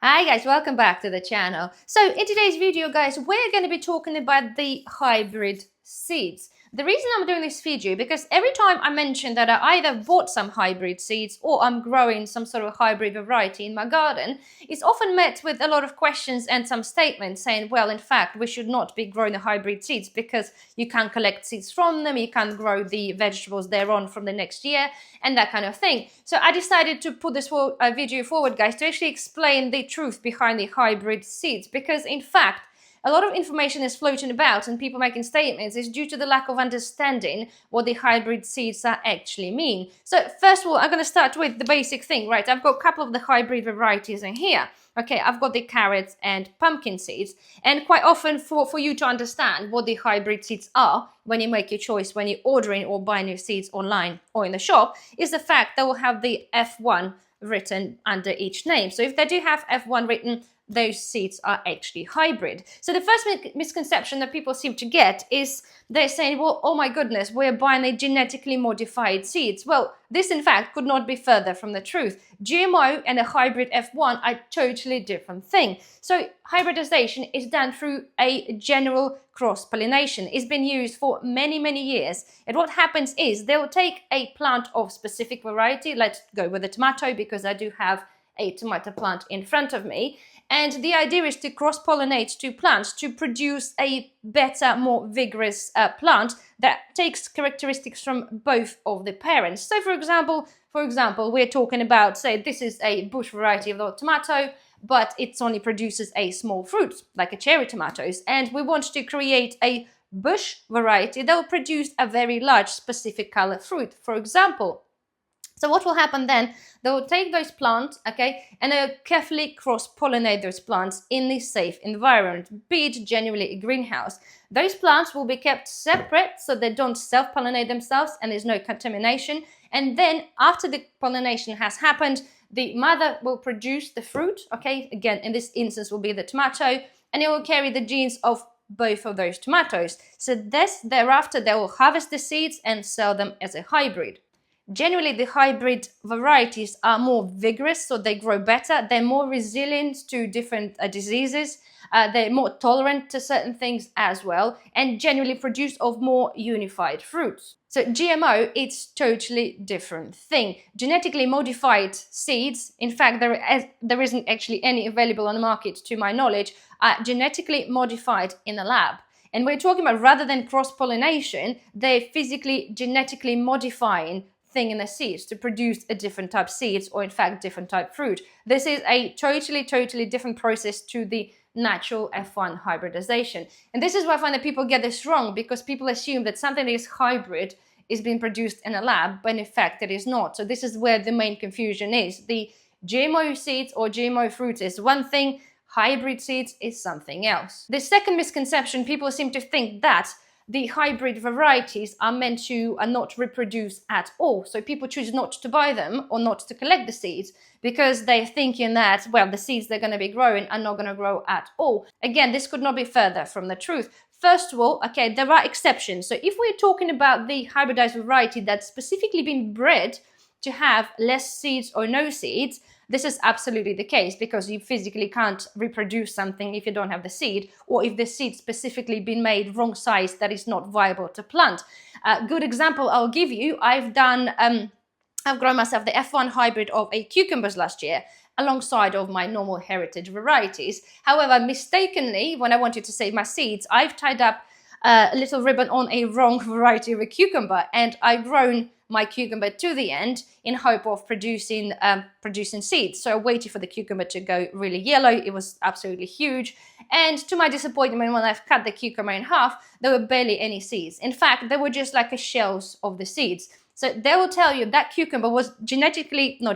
Hi guys, welcome back to the channel. So in today's video guys, we're going to be talking about the hybrid seeds. The reason I'm doing this video because every time I mention that I either bought some hybrid seeds or I'm growing some sort of hybrid variety in my garden, it's often met with a lot of questions and some statements saying, well, in fact, we should not be growing the hybrid seeds because you can't collect seeds from them, you can't grow the vegetables thereon from the next year, and that kind of thing. So I decided to put this video forward, guys, to actually explain the truth behind the hybrid seeds, because in fact, a lot of information is floating about and people making statements is due to the lack of understanding what the hybrid seeds actually mean. So first of all, I'm going to start with the basic thing, right? I've got a couple of the hybrid varieties in here. Okay, I've got the carrots and pumpkin seeds. And quite often for you to understand what the hybrid seeds are when you make your choice, when you're ordering or buying your seeds online or in the shop, is the fact that will have the F1 written under each name. So if they do have F1 written, those seeds are actually hybrid. So the first misconception that people seem to get is they're saying, well, oh my goodness, we're buying a genetically modified seeds. Well, this in fact could not be further from the truth. GMO and a hybrid F1 are totally different thing. So hybridization is done through a general cross-pollination. It's been used for many, many years. And what happens is they'll take a plant of specific variety. Let's go with the tomato because I do have a tomato plant in front of me. And the idea is to cross-pollinate two plants to produce a better, more vigorous plant that takes characteristics from both of the parents. So for example, we're talking about, say, this is a bush variety of the tomato, but it only produces a small fruit, like a cherry tomatoes. And we want to create a bush variety that will produce a very large specific color fruit, for example. So what will happen then, they will take those plants, okay, and they'll carefully cross-pollinate those plants in this safe environment, be it generally a greenhouse. Those plants will be kept separate so they don't self-pollinate themselves and there's no contamination. And then after the pollination has happened, the mother will produce the fruit, okay, again, in this instance will be the tomato, and it will carry the genes of both of those tomatoes. So thereafter, they will harvest the seeds and sell them as a hybrid. Generally, the hybrid varieties are more vigorous, so they grow better. They're more resilient to different diseases. They're more tolerant to certain things as well, and generally produce of more unified fruits. So GMO, it's totally different thing. Genetically modified seeds, in fact, there isn't actually any available on the market to my knowledge, are genetically modified in the lab. And we're talking about, rather than cross-pollination, they're physically, genetically modifying thing in the seeds to produce a different type seeds or in fact different type fruit. This is a totally different process to the natural F1 hybridization. And this is why I find that people get this wrong, because people assume that something that is hybrid is being produced in a lab, but in fact it is not. So this is where the main confusion is. The GMO seeds or GMO fruit is one thing, hybrid seeds is something else. The second misconception, people seem to think that the hybrid varieties are meant to not reproduce at all. So people choose not to buy them or not to collect the seeds because they're thinking that, well, the seeds they're going to be growing are not going to grow at all. Again, this could not be further from the truth. First of all, okay, there are exceptions. So if we're talking about the hybridized variety that's specifically been bred to have less seeds or no seeds, this is absolutely the case, because you physically can't reproduce something if you don't have the seed, or if the seed specifically been made wrong size that is not viable to plant. A good example I'll give you, I've grown myself the F1 hybrid of a cucumbers last year alongside of my normal heritage varieties. However, mistakenly, when I wanted to save my seeds, I've tied up a little ribbon on a wrong variety of a cucumber, and I've grown my cucumber to the end in hope of producing seeds. So I waited for the cucumber to go really yellow. It was absolutely huge. And to my disappointment, when I've cut the cucumber in half, there were barely any seeds. In fact, they were just like the shells of the seeds. So they will tell you that cucumber was hybridized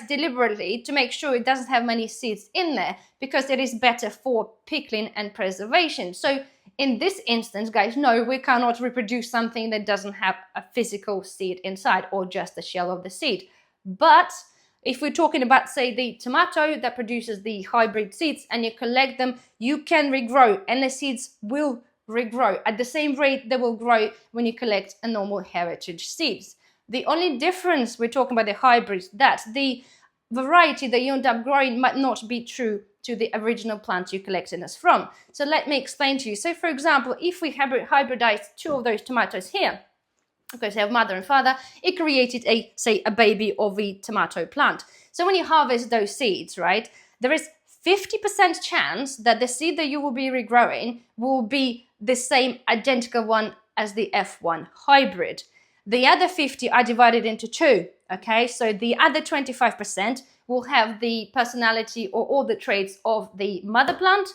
deliberately to make sure it doesn't have many seeds in there, because it is better for pickling and preservation. So in this instance, guys, no, we cannot reproduce something that doesn't have a physical seed inside or just the shell of the seed. But if we're talking about, say, the tomato that produces the hybrid seeds and you collect them, you can regrow, and the seeds will regrow at the same rate they will grow when you collect a normal heritage seeds. The only difference we're talking about the hybrids, that the variety that you end up growing might not be true to the original plant you collected us from. So let me explain to you. So for example, if we hybridize two of those tomatoes here, because they have mother and father, it created a baby of the tomato plant. So when you harvest those seeds, right, there is 50% chance that the seed that you will be regrowing will be the same identical one as the F1 hybrid. The other 50 are divided into two, okay? So the other 25% will have the personality or all the traits of the mother plant,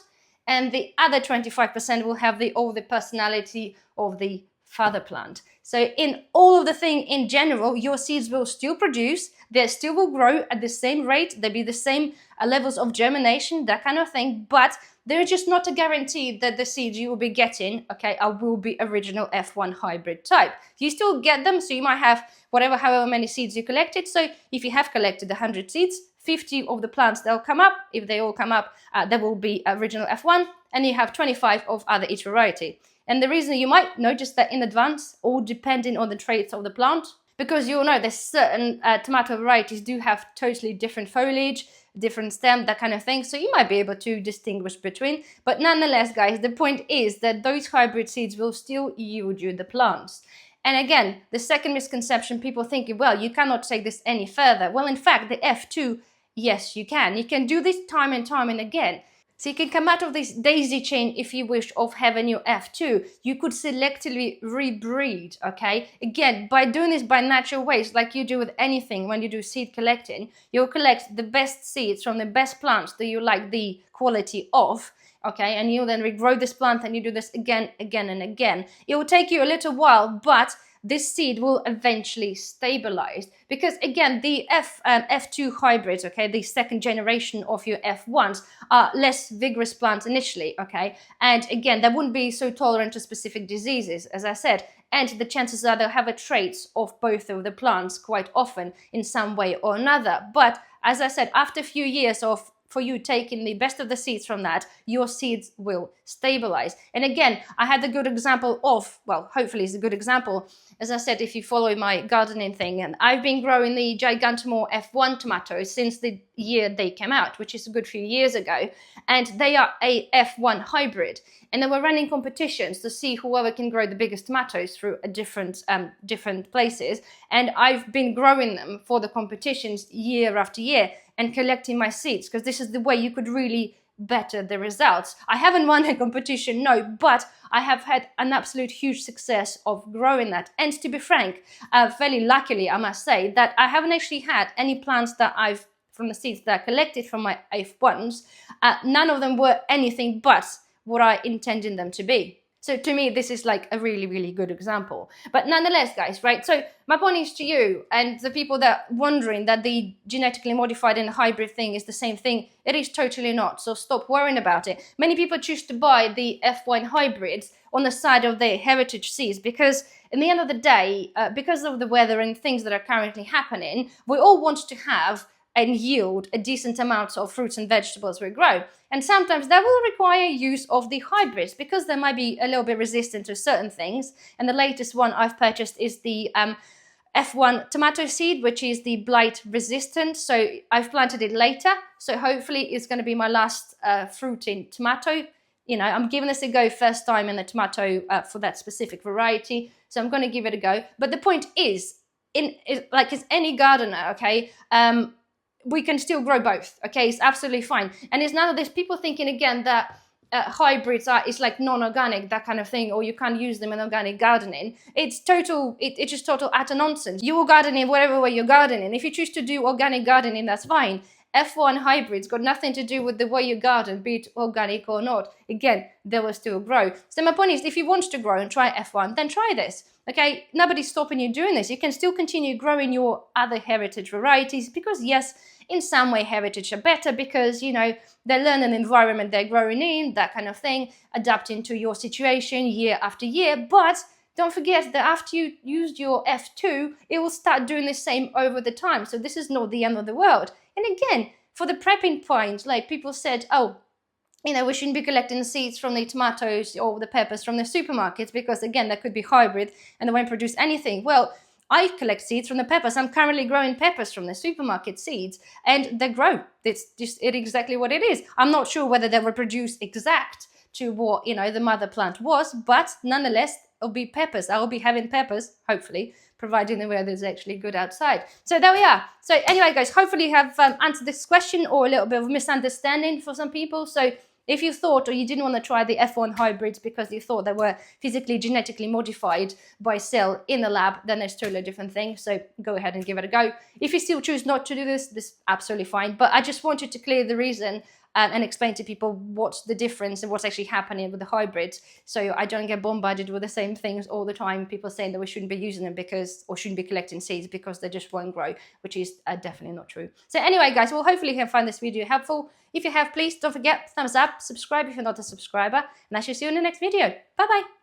and the other 25% will have all the personality of the father plant. So in all of the thing in general, your seeds will still produce, they still will grow at the same rate, they'll be the same levels of germination, that kind of thing, but there's just not a guarantee that the seeds you will be getting, okay, will be original F1 hybrid type. You still get them, so you might have however many seeds you collected. So if you have collected 100 seeds, 50 of the plants, they'll come up. If they all come up, they will be original F1, and you have 25 of other each variety. And the reason you might notice that in advance, all depending on the traits of the plant, because you'll know that certain tomato varieties do have totally different foliage, different stem, that kind of thing. So you might be able to distinguish between. But nonetheless, guys, the point is that those hybrid seeds will still yield you the plants. And again, the second misconception, people thinking, well, you cannot take this any further. Well, in fact, the F2, yes, you can. You can do this time and time and again. So you can come out of this daisy chain, if you wish, of having your F2. You could selectively rebreed, okay? Again, by doing this by natural ways, like you do with anything when you do seed collecting, you'll collect the best seeds from the best plants that you like the quality of, okay? And you'll then regrow this plant, and you do this again, and again. It will take you a little while, but this seed will eventually stabilize, because again, the F2 hybrids, okay, the second generation of your F1s are less vigorous plants initially, okay, and again, they wouldn't be so tolerant to specific diseases, as I said, and the chances are they'll have a traits of both of the plants quite often in some way or another. But as I said, after a few years for you taking the best of the seeds from that, your seeds will stabilize. And again, I had a good example of, well, hopefully it's a good example, as I said, if you follow my gardening thing, and I've been growing the Gigantomore F1 tomatoes since the year they came out, which is a good few years ago, and they are a F1 hybrid. And they were running competitions to see whoever can grow the biggest tomatoes through different places. And I've been growing them for the competitions year after year and collecting my seeds, because this is the way you could really better the results. I haven't won a competition, no, but I have had an absolute huge success of growing that. And to be frank, fairly luckily, I must say, that I haven't actually had any plants that from the seeds that I collected from my F1s, none of them were anything but what I intended them to be. So to me, this is like a really, really good example. But nonetheless, guys, right? So my point is to you and the people that are wondering that the genetically modified and hybrid thing is the same thing. It is totally not. So stop worrying about it. Many people choose to buy the F1 hybrids on the side of their heritage seeds because in the end of the day, because of the weather and things that are currently happening, we all want to have and yield a decent amount of fruits and vegetables we grow. And sometimes that will require use of the hybrids because they might be a little bit resistant to certain things. And the latest one I've purchased is the F1 tomato seed, which is the blight resistant. So I've planted it later. So hopefully it's going to be my last fruiting tomato. You know, I'm giving this a go first time in the tomato for that specific variety. So I'm going to give it a go. But the point is, like as any gardener, okay, we can still grow both, okay? It's absolutely fine. And it's none of this people thinking again that hybrids is like non-organic, that kind of thing, or you can't use them in organic gardening. It's just total utter nonsense. You will garden in whatever way you're gardening. If you choose to do organic gardening, that's fine. F1 hybrids got nothing to do with the way you garden, be it organic or not. Again, they will still grow. So my point is, if you want to grow and try F1, then try this. Okay, nobody's stopping you doing this. You can still continue growing your other heritage varieties because yes, in some way heritage are better because, you know, they learn an environment they're growing in, that kind of thing, adapting to your situation year after year. But don't forget that after you used your F2, it will start doing the same over the time. So this is not the end of the world. And again, for the prepping point, like people said, oh, you know, we shouldn't be collecting seeds from the tomatoes or the peppers from the supermarkets because, again, that could be hybrid and they won't produce anything. Well, I collect seeds from the peppers. I'm currently growing peppers from the supermarket seeds, and they grow. It's just exactly what it is. I'm not sure whether they reproduce exact to what, you know, the mother plant was, but nonetheless, it'll be peppers. I will be having peppers, hopefully, providing the weather is actually good outside. So there we are. So anyway, guys, hopefully you have answered this question, or a little bit of misunderstanding for some people. So if you thought, or you didn't want to try the F1 hybrids because you thought they were physically, genetically modified by cell in the lab, then it's totally a different thing. So go ahead and give it a go. If you still choose not to do this is absolutely fine. But I just wanted to clear the reason and explain to people what's the difference and what's actually happening with the hybrids, so I don't get bombarded with the same things all the time, people saying that we shouldn't be using them because, or shouldn't be collecting seeds because they just won't grow, which is definitely not true. So anyway, guys, well, hopefully you can find this video helpful. If you have, please don't forget, thumbs up, subscribe if you're not a subscriber, and I shall see you in the next video. Bye bye.